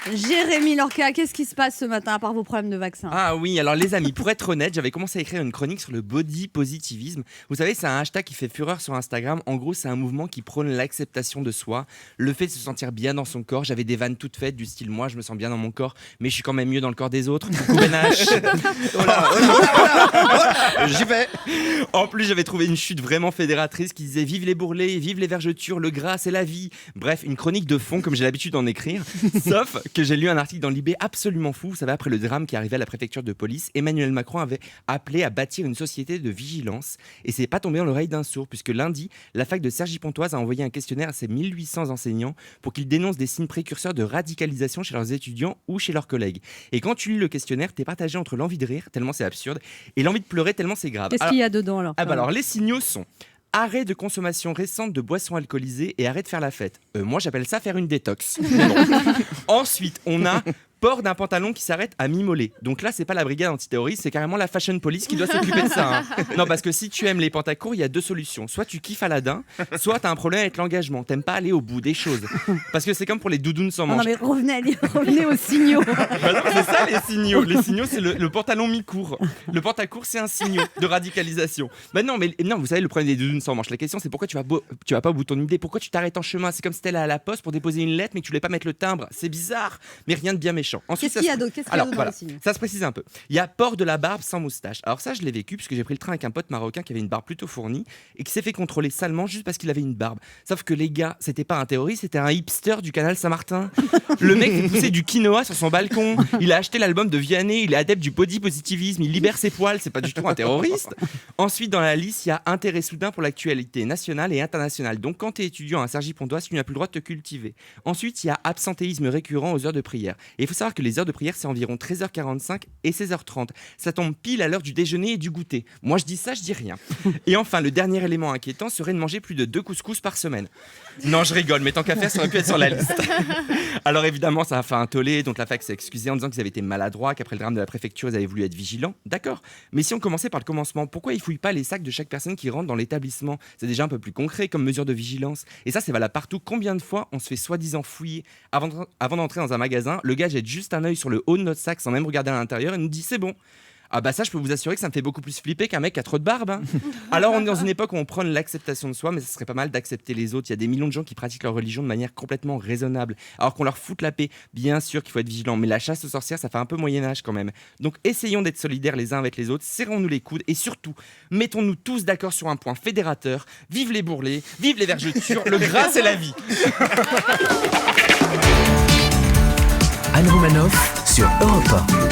Jérémy Lorca, qu'est-ce qui se passe ce matin à part vos problèmes de vaccin? Ah oui, alors les amis, pour être honnête, j'avais commencé à écrire une chronique sur le body positivisme. Vous savez, c'est un hashtag qui fait fureur sur Instagram. En gros, c'est un mouvement qui prône l'acceptation de soi, le fait de se sentir bien dans son corps. J'avais des vannes toutes faites du style moi, je me sens bien dans mon corps, mais je suis quand même mieux dans le corps des autres. Coucou Ben H. J'y vais. En plus, j'avais trouvé une chute vraiment fédératrice qui disait vive les bourrelets, vive les vergetures, le gras c'est la vie. Bref, une chronique de fond comme j'ai l'habitude d'en écrire. Sauf que j'ai lu un article dans Libé absolument fou. Vous savez, après le drame qui arrivait à la préfecture de police, Emmanuel Macron avait appelé à bâtir une société de vigilance. Et c'est pas tombé dans l'oreille d'un sourd, puisque lundi, la fac de Cergy-Pontoise a envoyé un questionnaire à ses 1800 enseignants pour qu'ils dénoncent des signes précurseurs de radicalisation chez leurs étudiants ou chez leurs collègues. Et quand tu lis le questionnaire, t'es partagé entre l'envie de rire, tellement c'est absurde, et l'envie de pleurer, tellement c'est grave. Qu'est-ce qu'il y a dedans alors? Alors, les signaux sont arrêt de consommation récente de boissons alcoolisées et arrêt de faire la fête. Moi, j'appelle ça faire une détox. Mais bon. Ensuite, on a port d'un pantalon qui s'arrête à mi-mollet. Donc là, c'est pas la brigade antiterroriste, c'est carrément la fashion police qui doit s'occuper de ça. Hein. Non, parce que si tu aimes les pantacourts, il y a deux solutions. Soit tu kiffes Aladdin, soit t'as un problème avec l'engagement. T'aimes pas aller au bout des choses. Parce que c'est comme pour les doudounes sans manches. Non mais revenez aux signaux. Bah non, c'est ça les signaux. Les signaux, c'est le pantalon mi-court. Le pantacourt, c'est un signal de radicalisation. Bah non, mais non, vous savez, le problème des doudounes sans manches, la question c'est pourquoi tu vas pas au bout de ton idée. Pourquoi tu t'arrêtes en chemin? C'est comme si t'allais à la poste pour déposer une lettre mais que tu voulais pas mettre le timbre. C'est bizarre, mais rien de bien méchant. Ensuite, Qu'est-ce qu'il y a d'autre? Dans les signaux? Ça se précise un peu. Il y a port de la barbe sans moustache. Alors ça, je l'ai vécu puisque j'ai pris le train avec un pote marocain qui avait une barbe plutôt fournie et qui s'est fait contrôler salement juste parce qu'il avait une barbe. Sauf que les gars, c'était pas un terroriste, c'était un hipster du canal Saint-Martin. Le mec fait pousser du quinoa sur son balcon. Il a acheté l'album de Vianney. Il est adepte du body positivisme. Il libère ses poils. C'est pas du tout un terroriste. Ensuite, dans la liste, il y a intérêt soudain pour l'actualité nationale et internationale. Donc, quand tu es étudiant à Cergy-Pontoise, tu n'as plus le droit de te cultiver. Ensuite, il y a absentéisme récurrent aux heures de prière. Et il faut savoir que les heures de prière, c'est environ 13h45 et 16h30. Ça tombe pile à l'heure du déjeuner et du goûter. Moi, je dis ça, je dis rien. Et enfin, le dernier élément inquiétant serait de manger plus de 2 couscous par semaine. Non, je rigole, mais tant qu'à faire, ça aurait pu être sur la liste. Alors évidemment, ça a fait un tollé, donc la fac s'est excusée en disant qu'ils avaient été maladroits, qu'après le drame de la préfecture, ils avaient voulu être vigilants. D'accord. Mais si on commençait par le commencement, pourquoi ils fouillent pas les sacs de chaque personne qui rentre dans l'établissement? C'est déjà un peu plus concret comme mesure de vigilance. Et ça, c'est valable partout. Combien de fois on se fait soi-disant fouiller avant d'entrer dans un magasin, le gars jette juste un œil sur le haut de notre sac sans même regarder à l'intérieur et nous dit c'est bon. Ah bah ça, je peux vous assurer que ça me fait beaucoup plus flipper qu'un mec qui a trop de barbe. Hein. Alors on est dans une époque où on prône l'acceptation de soi, mais ce serait pas mal d'accepter les autres. Il y a des millions de gens qui pratiquent leur religion de manière complètement raisonnable, alors qu'on leur fout la paix. Bien sûr qu'il faut être vigilant, mais la chasse aux sorcières, ça fait un peu Moyen-Âge quand même. Donc essayons d'être solidaires les uns avec les autres, serrons-nous les coudes et surtout, mettons-nous tous d'accord sur un point fédérateur. Vive les bourrelets, vive les vergetures, le gras c'est la vie. Anne Romanoff sur Europe 1.